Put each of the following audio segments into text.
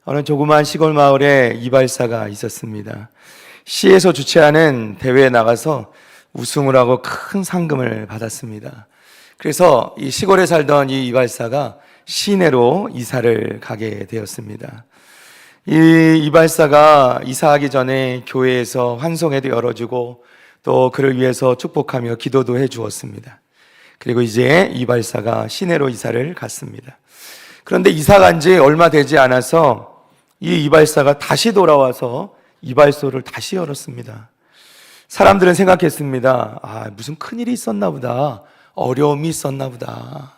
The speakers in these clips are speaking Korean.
어느 조그만 시골 마을에 이발사가 있었습니다. 시에서 주최하는 대회에 나가서 우승을 하고 큰 상금을 받았습니다. 그래서 이 시골에 살던 이 이발사가 시내로 이사를 가게 되었습니다. 이 이발사가 이사하기 전에 교회에서 환송회도 열어주고 또 그를 위해서 축복하며 기도도 해주었습니다. 그리고 이제 이발사가 시내로 이사를 갔습니다. 그런데 이사 간 지 얼마 되지 않아서 이 이발사가 다시 돌아와서 이발소를 다시 열었습니다. 사람들은 생각했습니다. 무슨 큰일이 있었나 보다. 어려움이 있었나 보다.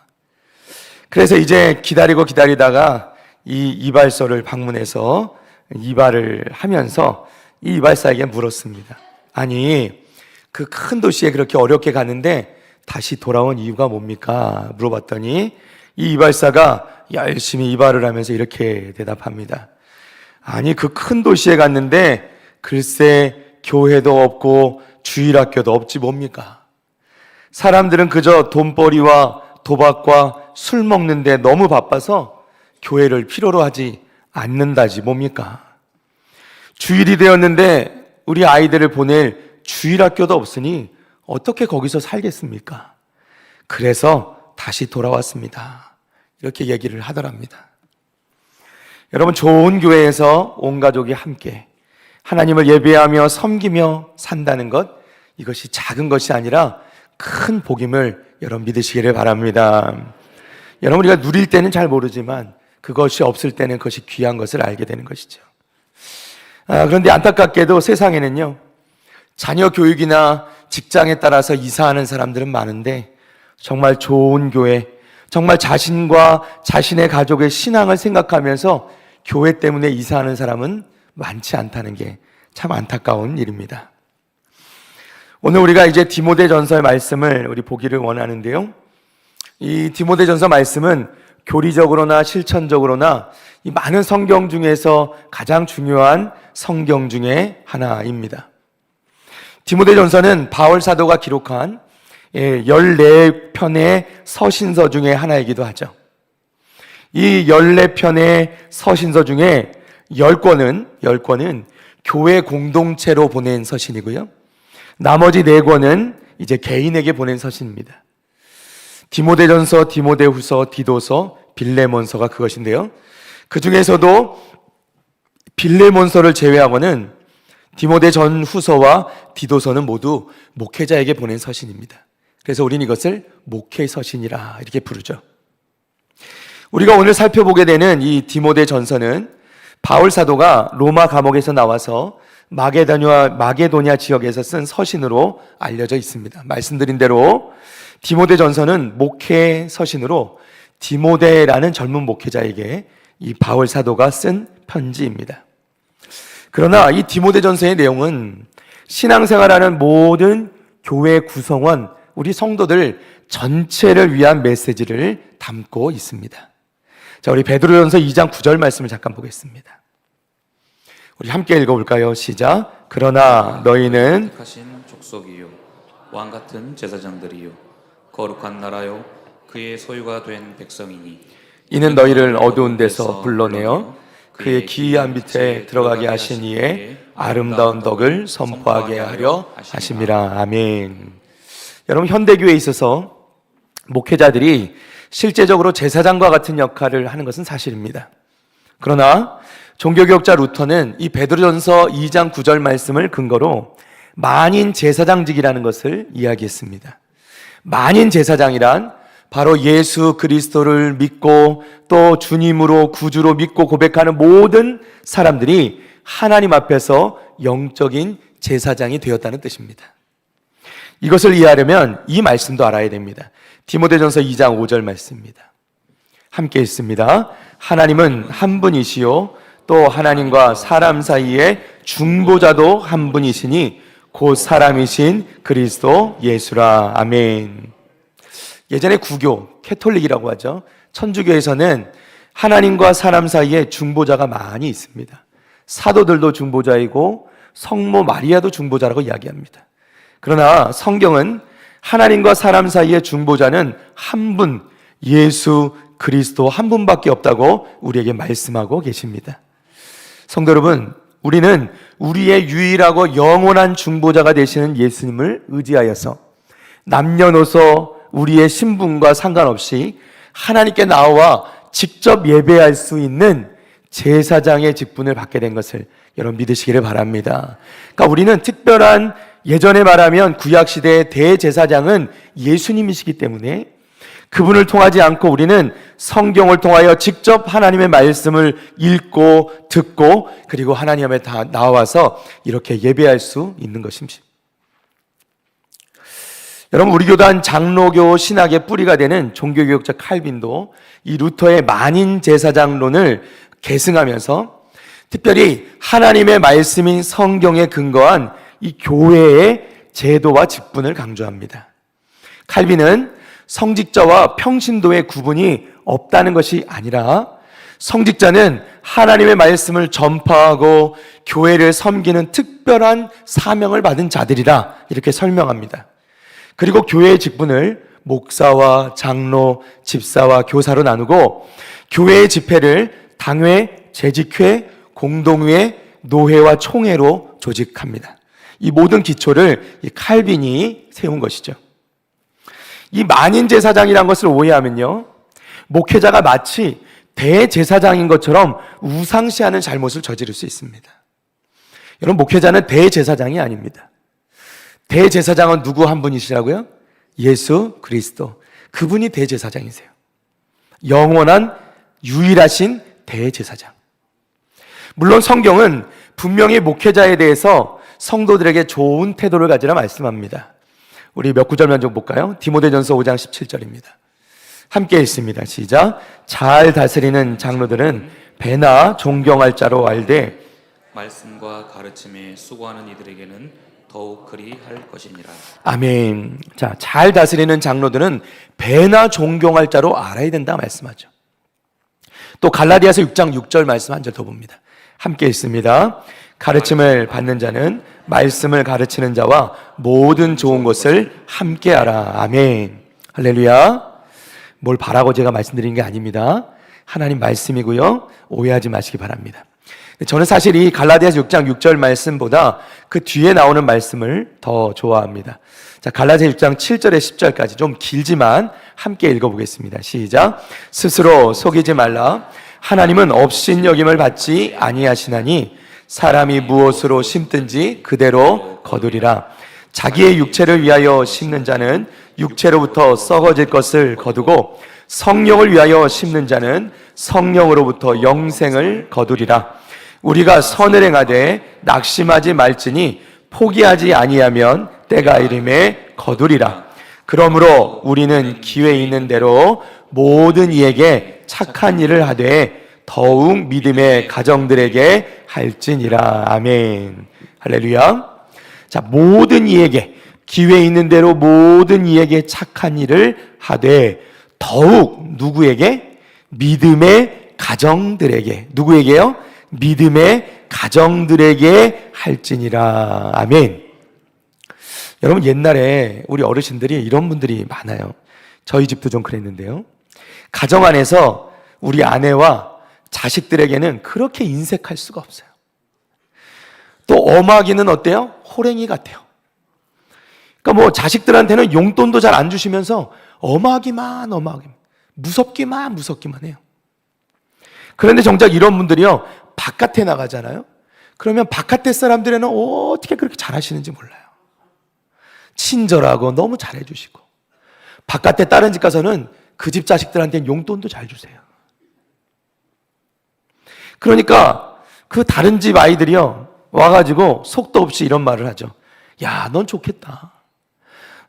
그래서 이제 기다리다가 이 이발소를 방문해서 이발을 하면서 이 이발사에게 물었습니다. 아니, 그 큰 도시에 그렇게 어렵게 갔는데 다시 돌아온 이유가 뭡니까? 물어봤더니 이 이발사가 열심히 이발을 하면서 이렇게 대답합니다. 아니, 그 큰 도시에 갔는데 글쎄 교회도 없고 주일학교도 없지 뭡니까? 사람들은 그저 돈벌이와 도박과 술 먹는데 너무 바빠서 교회를 필요로 하지 않는다지 뭡니까? 주일이 되었는데 우리 아이들을 보낼 주일학교도 없으니 어떻게 거기서 살겠습니까? 그래서 다시 돌아왔습니다. 이렇게 얘기를 하더랍니다. 여러분, 좋은 교회에서 온 가족이 함께 하나님을 예배하며 섬기며 산다는 것, 이것이 작은 것이 아니라 큰 복임을 여러분 믿으시기를 바랍니다. 여러분, 우리가 누릴 때는 잘 모르지만 그것이 없을 때는 그것이 귀한 것을 알게 되는 것이죠. 그런데 안타깝게도 세상에는요, 자녀 교육이나 직장에 따라서 이사하는 사람들은 많은데 정말 좋은 교회, 정말 자신과 자신의 가족의 신앙을 생각하면서 교회 때문에 이사하는 사람은 많지 않다는 게 참 안타까운 일입니다. 오늘 우리가 이제 디모데전서의 말씀을 우리 보기를 원하는데요. 이 디모데전서 말씀은 교리적으로나 실천적으로나 이 많은 성경 중에서 가장 중요한 성경 중에 하나입니다. 디모데전서는 바울 사도가 기록한 14편의 서신서 중에 하나이기도 하죠. 이 14편의 서신서 중에 10권은 교회 공동체로 보낸 서신이고요. 나머지 4권은 이제 개인에게 보낸 서신입니다. 디모데전서, 디모데후서, 디도서, 빌레몬서가 그것인데요. 그 중에서도 빌레몬서를 제외하고는 디모데전후서와 디도서는 모두 목회자에게 보낸 서신입니다. 그래서 우리는 이것을 목회서신이라 이렇게 부르죠. 우리가 오늘 살펴보게 되는 이 디모데전서는 바울 사도가 로마 감옥에서 나와서 마게도냐 지역에서 쓴 서신으로 알려져 있습니다. 말씀드린 대로 디모데전서는 목회 서신으로 디모데라는 젊은 목회자에게 이 바울 사도가 쓴 편지입니다. 그러나 이 디모데전서의 내용은 신앙생활하는 모든 교회 구성원, 우리 성도들 전체를 위한 메시지를 담고 있습니다. 자, 우리 베드로전서 2장 9절 말씀을 잠깐 보겠습니다. 우리 함께 읽어볼까요? 시작. 그러나 너희는 택하신 족속이요 왕 같은 제사장들이요 거룩한 나라요 그의 소유가 된 백성이니 이는 너희를 어두운 데서 불러내어 그의 기이한 밑에 들어가게 하신 이의 아름다운 덕을 선포하게 하려 하심이라. 아멘. 여러분, 현대교회에 있어서 목회자들이 실제적으로 제사장과 같은 역할을 하는 것은 사실입니다. 그러나 종교개혁자 루터는 이 베드로전서 2장 9절 말씀을 근거로 만인 제사장직이라는 것을 이야기했습니다. 만인 제사장이란 바로 예수 그리스도를 믿고 또 주님으로 구주로 믿고 고백하는 모든 사람들이 하나님 앞에서 영적인 제사장이 되었다는 뜻입니다. 이것을 이해하려면 이 말씀도 알아야 됩니다. 디모데전서 2장 5절 말씀입니다. 함께 읽습니다. 하나님은 한 분이시요 또 하나님과 사람 사이에 중보자도 한 분이시니 곧 사람이신 그리스도 예수라. 아멘. 예전에 구교, 캐톨릭이라고 하죠. 천주교에서는 하나님과 사람 사이에 중보자가 많이 있습니다. 사도들도 중보자이고 성모 마리아도 중보자라고 이야기합니다. 그러나 성경은 하나님과 사람 사이의 중보자는 한 분, 예수 그리스도 한 분밖에 없다고 우리에게 말씀하고 계십니다. 성도 여러분, 우리는 우리의 유일하고 영원한 중보자가 되시는 예수님을 의지하여서 남녀노소 우리의 신분과 상관없이 하나님께 나와 직접 예배할 수 있는 제사장의 직분을 받게 된 것을 여러분 믿으시기를 바랍니다. 그러니까 우리는 특별한, 예전에 말하면 구약시대의 대제사장은 예수님이시기 때문에 그분을 통하지 않고 우리는 성경을 통하여 직접 하나님의 말씀을 읽고 듣고 그리고 하나님 앞에 다 나와서 이렇게 예배할 수 있는 것입니다. 여러분, 우리 교단 장로교 신학의 뿌리가 되는 종교개혁자 칼빈도 이 루터의 만인 제사장론을 계승하면서 특별히 하나님의 말씀인 성경에 근거한 이 교회의 제도와 직분을 강조합니다. 칼빈은 성직자와 평신도의 구분이 없다는 것이 아니라 성직자는 하나님의 말씀을 전파하고 교회를 섬기는 특별한 사명을 받은 자들이라 이렇게 설명합니다. 그리고 교회의 직분을 목사와 장로, 집사와 교사로 나누고 교회의 집회를 당회, 재직회, 공동회, 노회와 총회로 조직합니다. 이 모든 기초를 이 칼빈이 세운 것이죠. 이 만인 제사장이라는 것을 오해하면요, 목회자가 마치 대제사장인 것처럼 우상시하는 잘못을 저지를 수 있습니다. 여러분, 목회자는 대제사장이 아닙니다. 대제사장은 누구 한 분이시라고요? 예수 그리스도. 그분이 대제사장이세요. 영원한 유일하신 대제사장. 물론 성경은 분명히 목회자에 대해서 성도들에게 좋은 태도를 가지라 말씀합니다. 우리 몇 구절만 좀 볼까요? 디모데전서 5장 17절입니다. 함께 읽습니다. 시작. 잘 다스리는 장로들은 배나 존경할 자로 알되 말씀과 가르침에 수고하는 이들에게는 더욱 그리할 것이니라. 아멘. 자, 잘 다스리는 장로들은 배나 존경할 자로 알아야 된다 말씀하죠. 또 갈라디아서 6장 6절 말씀 한 절 더 봅니다. 함께 읽습니다. 가르침을 받는 자는 말씀을 가르치는 자와 모든 좋은 것을 함께 하라. 아멘. 할렐루야. 뭘 바라고 제가 말씀드리는 게 아닙니다. 하나님 말씀이고요. 오해하지 마시기 바랍니다. 저는 사실 이 갈라디아서 6장 6절 말씀보다 그 뒤에 나오는 말씀을 더 좋아합니다. 자, 갈라디아서 6장 7절에 10절까지 좀 길지만 함께 읽어보겠습니다. 시작. 스스로 속이지 말라. 하나님은 업신여김을 받지 아니하시나니 사람이 무엇으로 심든지 그대로 거두리라. 자기의 육체를 위하여 심는 자는 육체로부터 썩어질 것을 거두고 성령을 위하여 심는 자는 성령으로부터 영생을 거두리라. 우리가 선을 행하되 낙심하지 말지니 포기하지 아니하면 때가 이름에 거두리라. 그러므로 우리는 기회 있는 대로 모든 이에게 착한 일을 하되 더욱 믿음의 가정들에게 할지니라. 아멘. 할렐루야. 자, 모든 이에게, 기회 있는 대로 모든 이에게 착한 일을 하되 더욱 누구에게? 믿음의 가정들에게. 누구에게요? 믿음의 가정들에게 할지니라. 아멘. 여러분, 옛날에 우리 어르신들이 이런 분들이 많아요. 저희 집도 좀 그랬는데요. 가정 안에서 우리 아내와 자식들에게는 그렇게 인색할 수가 없어요. 또 엄하기는 어때요? 호랭이 같아요. 그러니까 뭐 자식들한테는 용돈도 잘 안 주시면서 엄하기만 무섭기만 해요. 그런데 정작 이런 분들이요, 바깥에 나가잖아요. 그러면 바깥에 사람들에는 어떻게 그렇게 잘하시는지 몰라요. 친절하고 너무 잘해주시고, 바깥에 다른 집 가서는 그 집 자식들한테는 용돈도 잘 주세요. 그러니까 그 다른 집 아이들이요, 와가지고 속도 없이 이런 말을 하죠. 야, 넌 좋겠다.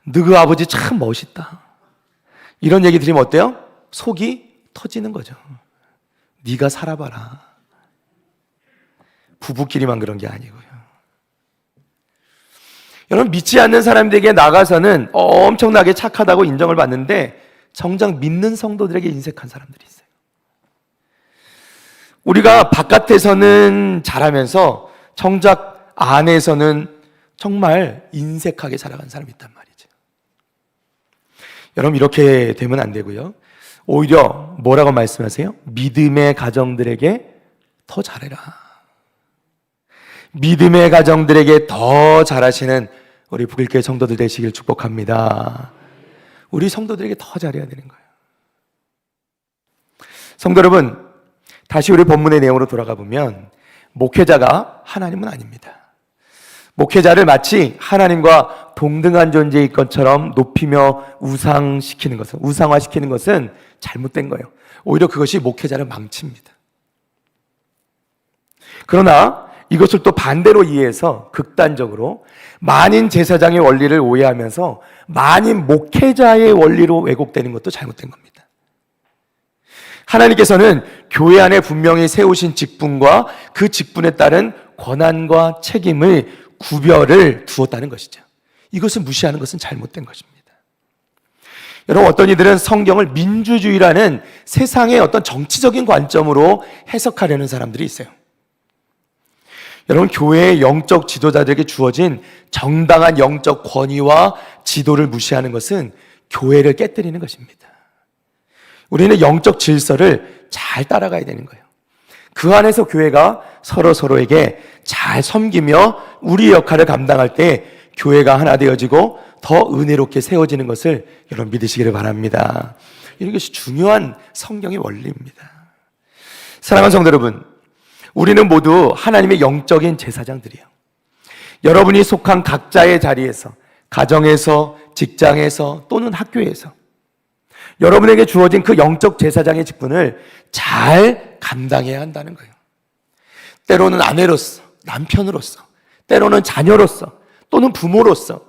너희 아버지 참 멋있다. 이런 얘기 들으면 어때요? 속이 터지는 거죠. 네가 살아봐라. 부부끼리만 그런 게 아니고요. 여러분, 믿지 않는 사람들에게 나가서는 엄청나게 착하다고 인정을 받는데 정작 믿는 성도들에게 인색한 사람들이 있어요. 우리가 바깥에서는 잘하면서 정작 안에서는 정말 인색하게 살아간 사람이 있단 말이죠. 여러분, 이렇게 되면 안 되고요. 오히려 뭐라고 말씀하세요? 믿음의 가정들에게 더 잘해라. 믿음의 가정들에게 더 잘하시는 우리 북일교회 성도들 되시길 축복합니다. 우리 성도들에게 더 잘해야 되는 거예요. 성도 여러분, 다시 우리 본문의 내용으로 돌아가 보면 목회자가 하나님은 아닙니다. 목회자를 마치 하나님과 동등한 존재일 것처럼 높이며 우상화시키는 것은 잘못된 거예요. 오히려 그것이 목회자를 망칩니다. 그러나 이것을 또 반대로 이해해서 극단적으로 만인 제사장의 원리를 오해하면서 만인 목회자의 원리로 왜곡되는 것도 잘못된 겁니다. 하나님께서는 교회 안에 분명히 세우신 직분과 그 직분에 따른 권한과 책임을 구별을 두었다는 것이죠. 이것을 무시하는 것은 잘못된 것입니다. 여러분, 어떤 이들은 성경을 민주주의라는 세상의 어떤 정치적인 관점으로 해석하려는 사람들이 있어요. 여러분, 교회의 영적 지도자들에게 주어진 정당한 영적 권위와 지도를 무시하는 것은 교회를 깨뜨리는 것입니다. 우리는 영적 질서를 잘 따라가야 되는 거예요. 그 안에서 교회가 서로에게 잘 섬기며 우리 역할을 감당할 때 교회가 하나 되어지고 더 은혜롭게 세워지는 것을 여러분 믿으시기를 바랍니다. 이런 것이 중요한 성경의 원리입니다. 사랑하는 성도 여러분, 우리는 모두 하나님의 영적인 제사장들이에요. 여러분이 속한 각자의 자리에서, 가정에서, 직장에서 또는 학교에서 여러분에게 주어진 그 영적 제사장의 직분을 잘 감당해야 한다는 거예요. 때로는 아내로서, 남편으로서, 때로는 자녀로서, 또는 부모로서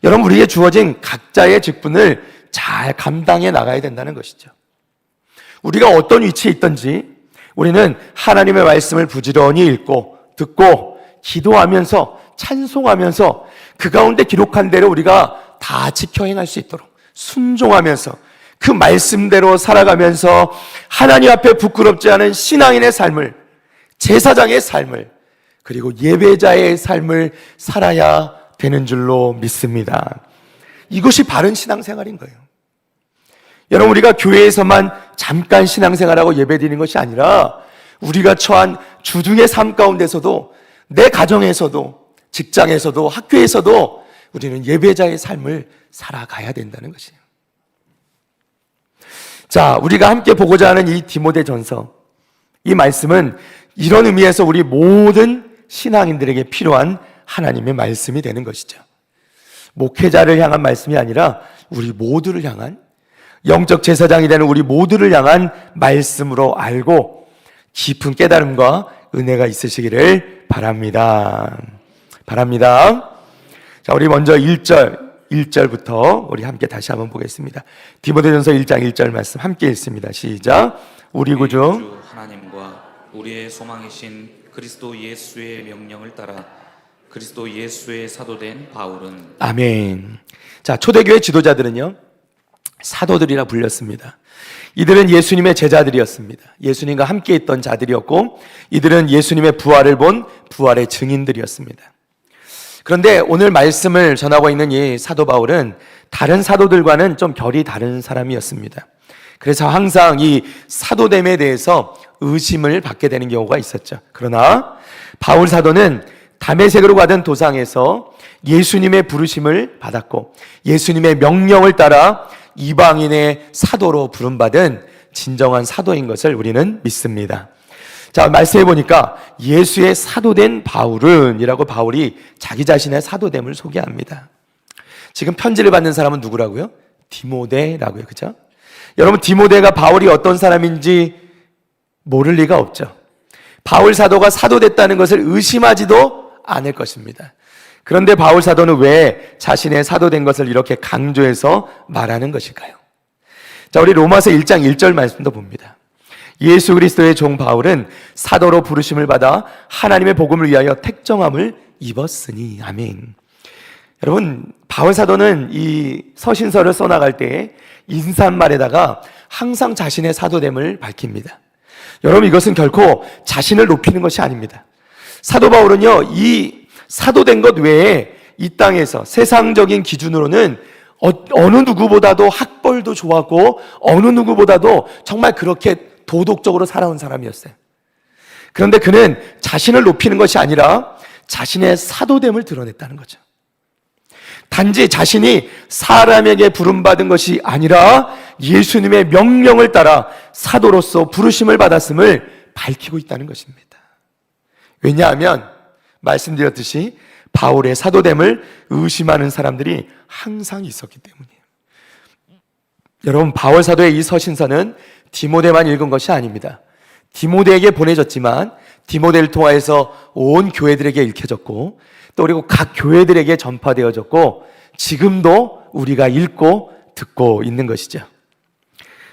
여러분 우리에게 주어진 각자의 직분을 잘 감당해 나가야 된다는 것이죠. 우리가 어떤 위치에 있든지 우리는 하나님의 말씀을 부지런히 읽고 듣고 기도하면서 찬송하면서 그 가운데 기록한 대로 우리가 다 지켜 행할 수 있도록 순종하면서 그 말씀대로 살아가면서 하나님 앞에 부끄럽지 않은 신앙인의 삶을, 제사장의 삶을, 그리고 예배자의 삶을 살아야 되는 줄로 믿습니다. 이것이 바른 신앙생활인 거예요. 여러분, 우리가 교회에서만 잠깐 신앙생활하고 예배드리는 것이 아니라 우리가 처한 주중의 삶 가운데서도, 내 가정에서도, 직장에서도, 학교에서도 우리는 예배자의 삶을 살아가야 된다는 것이에요. 자, 우리가 함께 보고자 하는 이 디모데전서, 이 말씀은 이런 의미에서 우리 모든 신앙인들에게 필요한 하나님의 말씀이 되는 것이죠. 목회자를 향한 말씀이 아니라 우리 모두를 향한, 영적 제사장이 되는 우리 모두를 향한 말씀으로 알고 깊은 깨달음과 은혜가 있으시기를 바랍니다. 자, 우리 먼저 1절부터 우리 함께 다시 한번 보겠습니다. 디모데전서 1장 1절 말씀 함께 읽습니다. 시작. 우리 구주 하나님과 우리의 소망이신 그리스도 예수의 명령을 따라 그리스도 예수의 사도된 바울은. 아멘. 자, 초대교회 지도자들은요, 사도들이라 불렸습니다. 이들은 예수님의 제자들이었습니다. 예수님과 함께 있던 자들이었고 이들은 예수님의 부활을 본 부활의 증인들이었습니다. 그런데 오늘 말씀을 전하고 있는 이 사도 바울은 다른 사도들과는 좀 결이 다른 사람이었습니다. 그래서 항상 이 사도됨에 대해서 의심을 받게 되는 경우가 있었죠. 그러나 바울 사도는 다메섹으로 가던 도상에서 예수님의 부르심을 받았고 예수님의 명령을 따라 이방인의 사도로 부름받은 진정한 사도인 것을 우리는 믿습니다. 자, 말씀해 보니까 예수의 사도된 바울은 이라고 바울이 자기 자신의 사도됨을 소개합니다. 지금 편지를 받는 사람은 누구라고요? 디모데라고요. 그죠? 여러분, 디모데가 바울이 어떤 사람인지 모를 리가 없죠. 바울 사도가 사도됐다는 것을 의심하지도 않을 것입니다. 그런데 바울 사도는 왜 자신의 사도된 것을 이렇게 강조해서 말하는 것일까요? 자, 우리 로마서 1장 1절 말씀도 봅니다. 예수 그리스도의 종 바울은 사도로 부르심을 받아 하나님의 복음을 위하여 택정함을 입었으니. 아멘. 여러분, 바울 사도는 이 서신서를 써나갈 때 인사말에다가 항상 자신의 사도됨을 밝힙니다. 여러분, 이것은 결코 자신을 높이는 것이 아닙니다. 사도 바울은요, 이 사도된 것 외에 이 땅에서 세상적인 기준으로는 어느 누구보다도 학벌도 좋았고 어느 누구보다도 정말 그렇게 도덕적으로 살아온 사람이었어요. 그런데 그는 자신을 높이는 것이 아니라 자신의 사도됨을 드러냈다는 거죠. 단지 자신이 사람에게 부름받은 것이 아니라 예수님의 명령을 따라 사도로서 부르심을 받았음을 밝히고 있다는 것입니다. 왜냐하면 말씀드렸듯이 바울의 사도됨을 의심하는 사람들이 항상 있었기 때문이에요. 여러분, 바울 사도의 이 서신서는 디모데만 읽은 것이 아닙니다. 디모데에게 보내졌지만 디모데를 통하여서 온 교회들에게 읽혀졌고 또 그리고 각 교회들에게 전파되어졌고 지금도 우리가 읽고 듣고 있는 것이죠.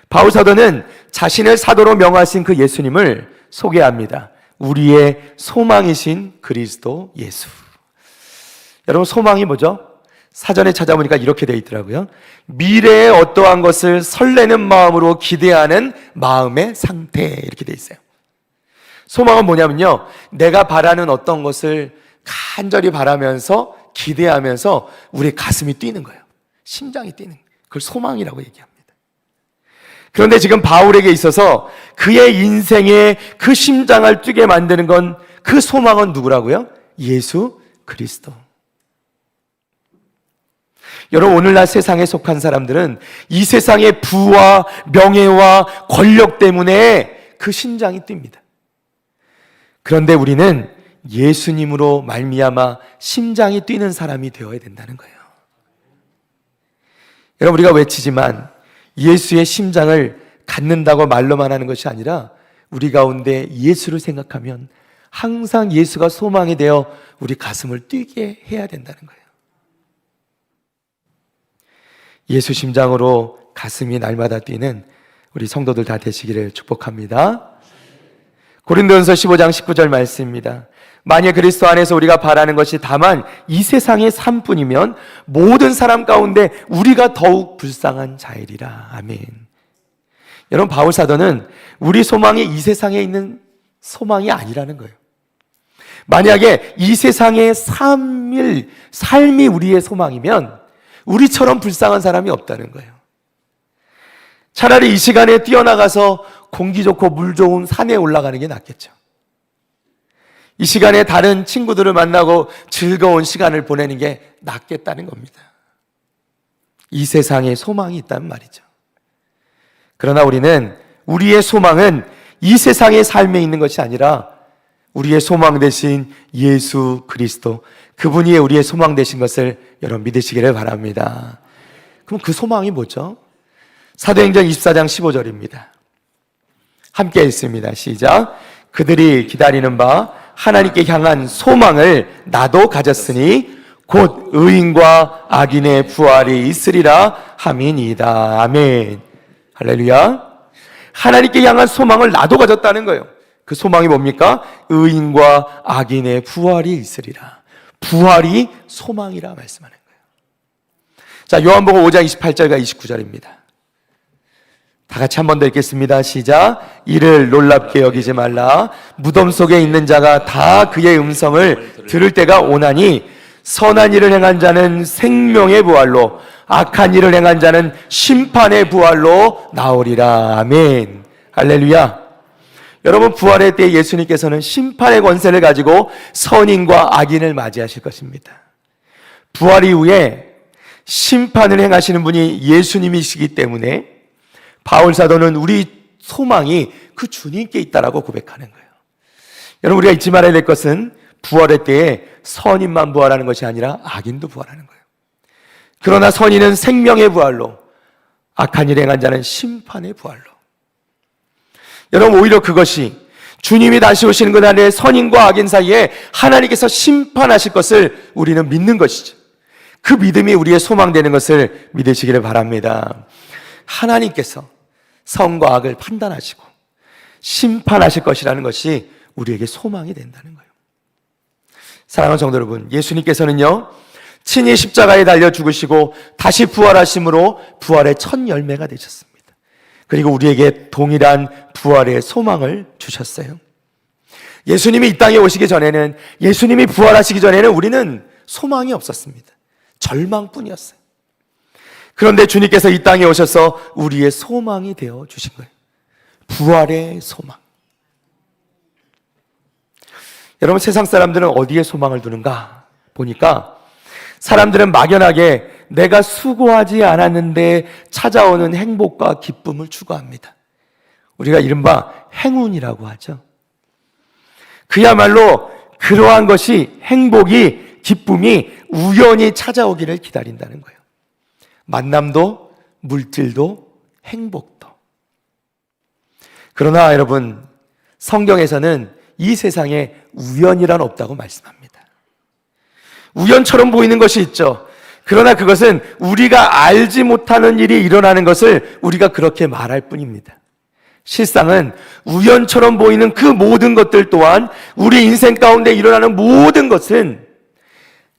바울 사도는 자신을 사도로 명하신 그 예수님을 소개합니다. 우리의 소망이신 그리스도 예수. 여러분, 소망이 뭐죠? 사전에 찾아보니까 이렇게 되어 있더라고요. 미래의 어떠한 것을 설레는 마음으로 기대하는 마음의 상태, 이렇게 되어 있어요. 소망은 뭐냐면요, 내가 바라는 어떤 것을 간절히 바라면서 기대하면서 우리 가슴이 뛰는 거예요. 심장이 뛰는 거예요. 그걸 소망이라고 얘기합니다. 그런데 지금 바울에게 있어서 그의 인생에 그 심장을 뛰게 만드는 건, 그 소망은 누구라고요? 예수 그리스도. 여러분, 오늘날 세상에 속한 사람들은 이 세상의 부와 명예와 권력 때문에 그 심장이 뜁니다. 그런데 우리는 예수님으로 말미암아 심장이 뛰는 사람이 되어야 된다는 거예요. 여러분, 우리가 외치지만 예수의 심장을 갖는다고 말로만 하는 것이 아니라 우리 가운데 예수를 생각하면 항상 예수가 소망이 되어 우리 가슴을 뛰게 해야 된다는 거예요. 예수 심장으로 가슴이 날마다 뛰는 우리 성도들 다 되시기를 축복합니다. 고린도전서 15장 19절 말씀입니다. 만약 그리스도 안에서 우리가 바라는 것이 다만 이 세상의 삶뿐이면 모든 사람 가운데 우리가 더욱 불쌍한 자이리라. 아멘. 여러분, 바울 사도는 우리 소망이 이 세상에 있는 소망이 아니라는 거예요. 만약에 이 세상의 삶이 우리의 소망이면 우리처럼 불쌍한 사람이 없다는 거예요. 차라리 이 시간에 뛰어나가서 공기 좋고 물 좋은 산에 올라가는 게 낫겠죠. 이 시간에 다른 친구들을 만나고 즐거운 시간을 보내는 게 낫겠다는 겁니다. 이 세상에 소망이 있단 말이죠. 그러나 우리의 소망은 이 세상의 삶에 있는 것이 아니라 우리의 소망 되신 예수 그리스도, 그분이 우리의 소망 되신 것을 여러분 믿으시기를 바랍니다. 그럼 그 소망이 뭐죠? 사도행전 24장 15절입니다. 함께 읽습니다. 시작. 그들이 기다리는 바 하나님께 향한 소망을 나도 가졌으니 곧 의인과 악인의 부활이 있으리라 함이니이다. 아멘. 할렐루야. 하나님께 향한 소망을 나도 가졌다는 거예요. 그 소망이 뭡니까? 의인과 악인의 부활이 있으리라. 부활이 소망이라 말씀하는 거예요. 자, 요한복음 5장 28절과 29절입니다. 다 같이 한 번 더 읽겠습니다. 시작. 이를 놀랍게 여기지 말라. 무덤 속에 있는 자가 다 그의 음성을 들을 때가 오나니 선한 일을 행한 자는 생명의 부활로, 악한 일을 행한 자는 심판의 부활로 나오리라. 아멘. 할렐루야. 여러분, 부활의 때 예수님께서는 심판의 권세를 가지고 선인과 악인을 맞이하실 것입니다. 부활 이후에 심판을 행하시는 분이 예수님이시기 때문에 바울 사도는 우리 소망이 그 주님께 있다라고 고백하는 거예요. 여러분, 우리가 잊지 말아야 될 것은 부활의 때에 선인만 부활하는 것이 아니라 악인도 부활하는 거예요. 그러나 선인은 생명의 부활로, 악한 일 행한 자는 심판의 부활로. 여러분, 오히려 그것이 주님이 다시 오시는 그날에 선인과 악인 사이에 하나님께서 심판하실 것을 우리는 믿는 것이죠. 그 믿음이 우리의 소망되는 것을 믿으시기를 바랍니다. 하나님께서 선과 악을 판단하시고 심판하실 것이라는 것이 우리에게 소망이 된다는 거예요. 사랑하는 성도 여러분, 예수님께서는요, 친히 십자가에 달려 죽으시고 다시 부활하심으로 부활의 첫 열매가 되셨습니다. 그리고 우리에게 동일한 부활의 소망을 주셨어요. 예수님이 이 땅에 오시기 전에는, 예수님이 부활하시기 전에는 우리는 소망이 없었습니다. 절망뿐이었어요. 그런데 주님께서 이 땅에 오셔서 우리의 소망이 되어 주신 거예요. 부활의 소망. 여러분, 세상 사람들은 어디에 소망을 두는가 보니까 사람들은 막연하게 내가 수고하지 않았는데 찾아오는 행복과 기쁨을 추구합니다. 우리가 이른바 행운이라고 하죠. 그야말로 그러한 것이, 행복이, 기쁨이 우연히 찾아오기를 기다린다는 거예요. 만남도, 물질도, 행복도. 그러나 여러분, 성경에서는 이 세상에 우연이란 없다고 말씀합니다. 우연처럼 보이는 것이 있죠. 그러나 그것은 우리가 알지 못하는 일이 일어나는 것을 우리가 그렇게 말할 뿐입니다. 실상은 우연처럼 보이는 그 모든 것들 또한, 우리 인생 가운데 일어나는 모든 것은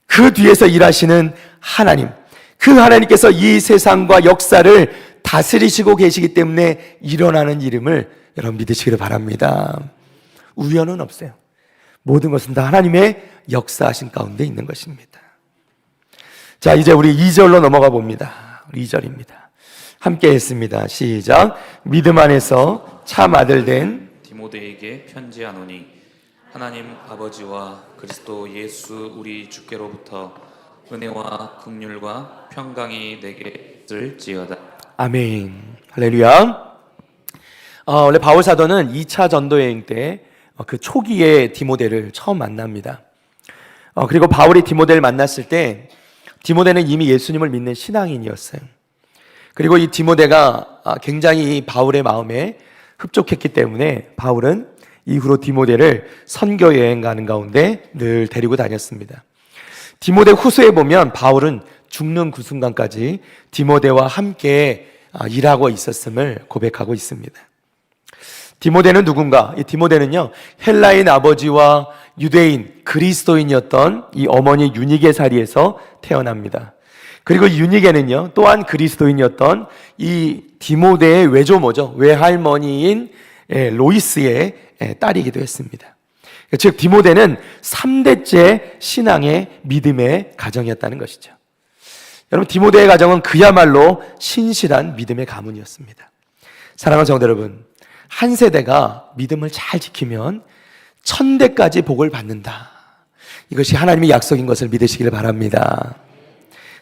그 뒤에서 일하시는 하나님, 그 하나님께서 이 세상과 역사를 다스리시고 계시기 때문에 일어나는 일임을 여러분 믿으시기를 바랍니다. 우연은 없어요. 모든 것은 다 하나님의 역사하신 가운데 있는 것입니다. 자, 이제 우리 2절로 넘어가 봅니다. 2절입니다. 함께 했습니다. 시작. 믿음 안에서 참 아들 된 디모데에게 편지하노니 하나님 아버지와 그리스도 예수 우리 주께로부터 은혜와 긍휼과 평강이 내게 있을지어다. 아멘. 할렐루야. 원래 바울 사도는 2차 전도 여행 때 그 초기에 디모데를 처음 만납니다. 그리고 바울이 디모데를 만났을 때 디모데는 이미 예수님을 믿는 신앙인이었어요. 그리고 이 디모데가 굉장히 바울의 마음에 흡족했기 때문에 바울은 이후로 디모데를 선교 여행 가는 가운데 늘 데리고 다녔습니다. 디모데 후서에 보면 바울은 죽는 그 순간까지 디모데와 함께 일하고 있었음을 고백하고 있습니다. 디모데는 누군가? 이 디모데는요, 헬라인 아버지와 유대인, 그리스도인이었던 이 어머니 유니게사리에서 태어납니다. 그리고 유니게는요, 또한 그리스도인이었던 이 디모데의 외조모죠. 외할머니인 로이스의 딸이기도 했습니다. 즉 디모데는 3대째 신앙의 믿음의 가정이었다는 것이죠. 여러분, 디모데의 가정은 그야말로 신실한 믿음의 가문이었습니다. 사랑하는 성도 여러분, 한 세대가 믿음을 잘 지키면 1000대까지 복을 받는다. 이것이 하나님의 약속인 것을 믿으시길 바랍니다.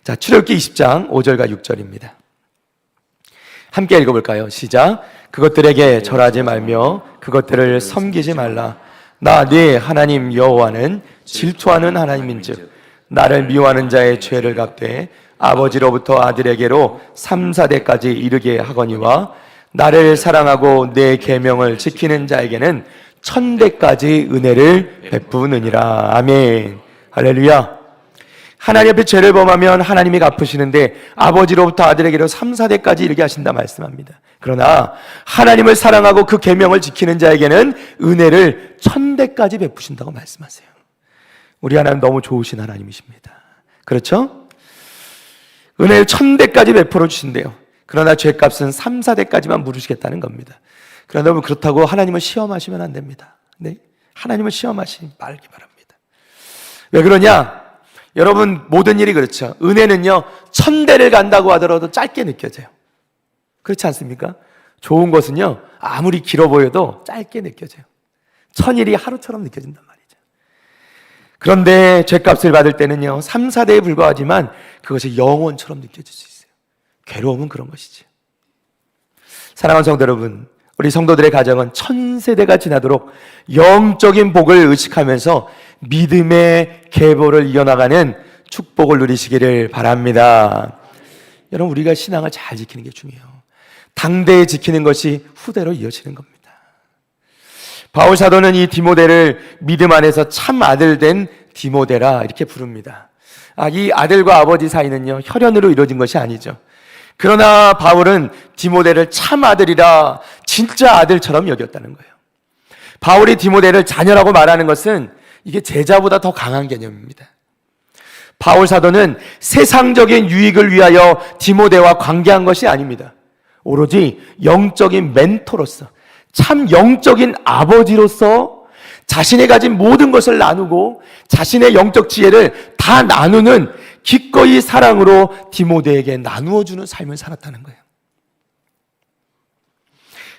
자, 출애굽기 20장 5절과 6절입니다. 함께 읽어볼까요? 시작. 그것들에게 절하지 말며 그것들을 섬기지 말라. 나 네 하나님 여호와는 질투하는 하나님인즉 나를 미워하는 자의 죄를 갚되 아버지로부터 아들에게로 3, 4대까지 이르게 하거니와 나를 사랑하고 내 계명을 지키는 자에게는 1000대까지 은혜를 베푸느니라. 아멘. 할렐루야. 하나님 앞에 죄를 범하면 하나님이 갚으시는데 아버지로부터 아들에게로 3, 4대까지 이르게 하신다 말씀합니다. 그러나 하나님을 사랑하고 그 계명을 지키는 자에게는 은혜를 1000대까지 베푸신다고 말씀하세요. 우리 하나님 너무 좋으신 하나님이십니다. 그렇죠? 은혜를 1000대까지 베풀어 주신대요. 그러나 죄값은 3, 4대까지만 물으시겠다는 겁니다. 그러나 여러분, 그렇다고 하나님을 시험하시면 안 됩니다. 네? 하나님을 시험하시지 말기 바랍니다. 왜 그러냐? 여러분, 모든 일이 그렇죠. 은혜는요, 1000대를 간다고 하더라도 짧게 느껴져요. 그렇지 않습니까? 좋은 것은요, 아무리 길어 보여도 짧게 느껴져요. 1000일이 하루처럼 느껴진단 말이죠. 그런데 죄값을 받을 때는요, 3, 4대에 불과하지만 그것이 영원처럼 느껴질 수 있어요. 괴로움은 그런 것이지. 사랑하는 성도 여러분, 우리 성도들의 가정은 1000세대가 지나도록 영적인 복을 의식하면서 믿음의 계보를 이어나가는 축복을 누리시기를 바랍니다. 여러분, 우리가 신앙을 잘 지키는 게 중요해요. 당대에 지키는 것이 후대로 이어지는 겁니다. 바울 사도는 이 디모데를 믿음 안에서 참 아들 된 디모데라 이렇게 부릅니다. 이 아들과 아버지 사이는요, 혈연으로 이루어진 것이 아니죠. 그러나 바울은 디모데를 참 아들이라 진짜 아들처럼 여겼다는 거예요. 바울이 디모데를 자녀라고 말하는 것은 이게 제자보다 더 강한 개념입니다. 바울 사도는 세상적인 유익을 위하여 디모데와 관계한 것이 아닙니다. 오로지 영적인 멘토로서, 참 영적인 아버지로서 자신이 가진 모든 것을 나누고 자신의 영적 지혜를 다 나누는 기꺼이 사랑으로 디모데에게 나누어주는 삶을 살았다는 거예요.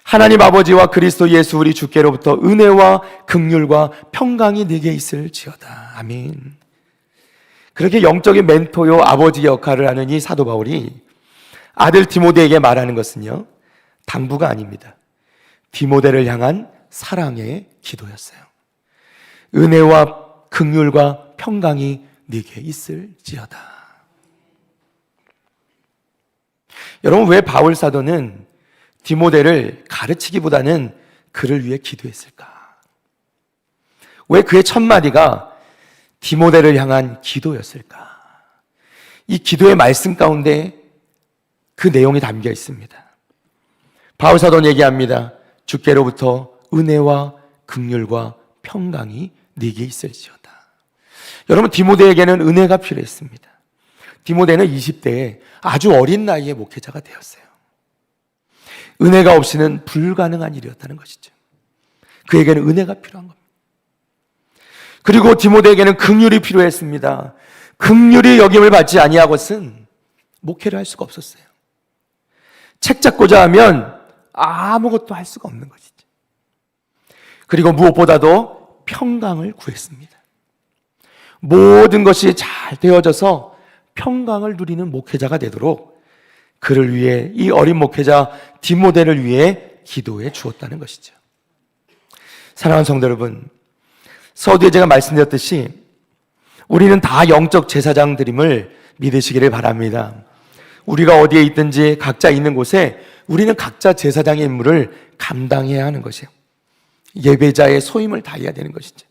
하나님 아버지와 그리스도 예수 우리 주께로부터 은혜와 긍휼과 평강이 네게 있을지어다. 아멘. 그렇게 영적인 멘토요 아버지 역할을 하는 이 사도 바울이 아들 디모데에게 말하는 것은요, 당부가 아닙니다. 디모데를 향한 사랑의 기도였어요. 은혜와 긍휼과 평강이 네게 있을지어다. 여러분, 왜 바울 사도는 디모데를 가르치기보다는 그를 위해 기도했을까? 왜 그의 첫 마디가 디모데를 향한 기도였을까? 이 기도의 말씀 가운데 그 내용이 담겨 있습니다. 바울 사도는 얘기합니다. 주께로부터 은혜와 긍휼과 평강이 네게 있을지어다. 여러분, 디모데에게는 은혜가 필요했습니다. 디모데는 20대에 아주 어린 나이에 목회자가 되었어요. 은혜가 없이는 불가능한 일이었다는 것이죠. 그에게는 은혜가 필요한 겁니다. 그리고 디모데에게는 긍휼이 필요했습니다. 긍휼이 여김을 받지 아니하고는 목회를 할 수가 없었어요. 책 잡고자 하면 아무것도 할 수가 없는 것이죠. 그리고 무엇보다도 평강을 구했습니다. 모든 것이 잘 되어져서 평강을 누리는 목회자가 되도록 그를 위해, 이 어린 목회자 디모데를 위해 기도해 주었다는 것이죠. 사랑하는 성도 여러분, 서두에 제가 말씀드렸듯이 우리는 다 영적 제사장들임을 믿으시기를 바랍니다. 우리가 어디에 있든지 각자 있는 곳에 우리는 각자 제사장의 임무를 감당해야 하는 것이에요. 예배자의 소임을 다해야 되는 것이죠.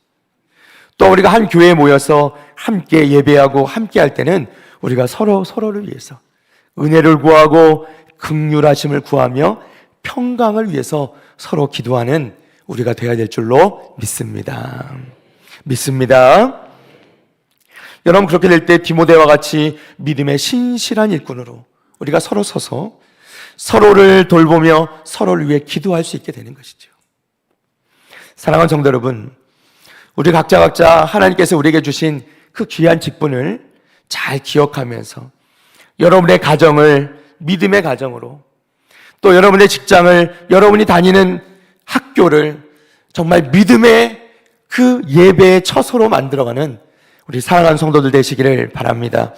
또 우리가 한 교회에 모여서 함께 예배하고 함께 할 때는 우리가 서로를 위해서 은혜를 구하고 긍휼하심을 구하며 평강을 위해서 서로 기도하는 우리가 되어야 될 줄로 믿습니다. 여러분, 그렇게 될 때 디모데와 같이 믿음의 신실한 일꾼으로 우리가 서로 서서 서로를 돌보며 서로를 위해 기도할 수 있게 되는 것이죠. 사랑하는 성도 여러분, 우리 각자 하나님께서 우리에게 주신 그 귀한 직분을 잘 기억하면서 여러분의 가정을 믿음의 가정으로, 또 여러분의 직장을, 여러분이 다니는 학교를 정말 믿음의 그 예배의 처소로 만들어가는 우리 사랑하는 성도들 되시기를 바랍니다.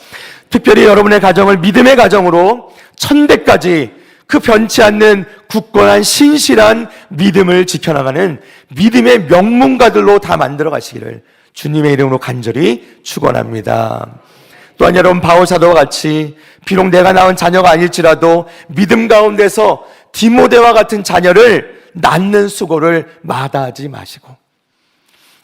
특별히 여러분의 가정을 믿음의 가정으로 천대까지 그 변치 않는 굳건한 신실한 믿음을 지켜나가는 믿음의 명문가들로 다 만들어 가시기를 주님의 이름으로 간절히 축원합니다. 또한 여러분, 바울 사도와 같이 비록 내가 낳은 자녀가 아닐지라도 믿음 가운데서 디모데와 같은 자녀를 낳는 수고를 마다하지 마시고,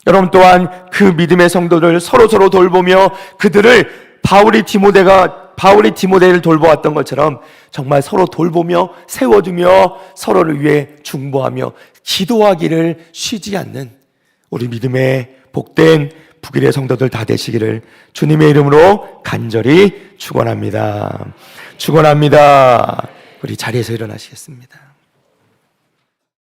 여러분 또한 그 믿음의 성도들 서로 돌보며 그들을 바울이 디모데를 돌보았던 것처럼 정말 서로 돌보며 세워주며 서로를 위해 중보하며 기도하기를 쉬지 않는 우리 믿음의 복된 북일의 성도들 다 되시기를 주님의 이름으로 간절히 축원합니다. 우리 자리에서 일어나시겠습니다.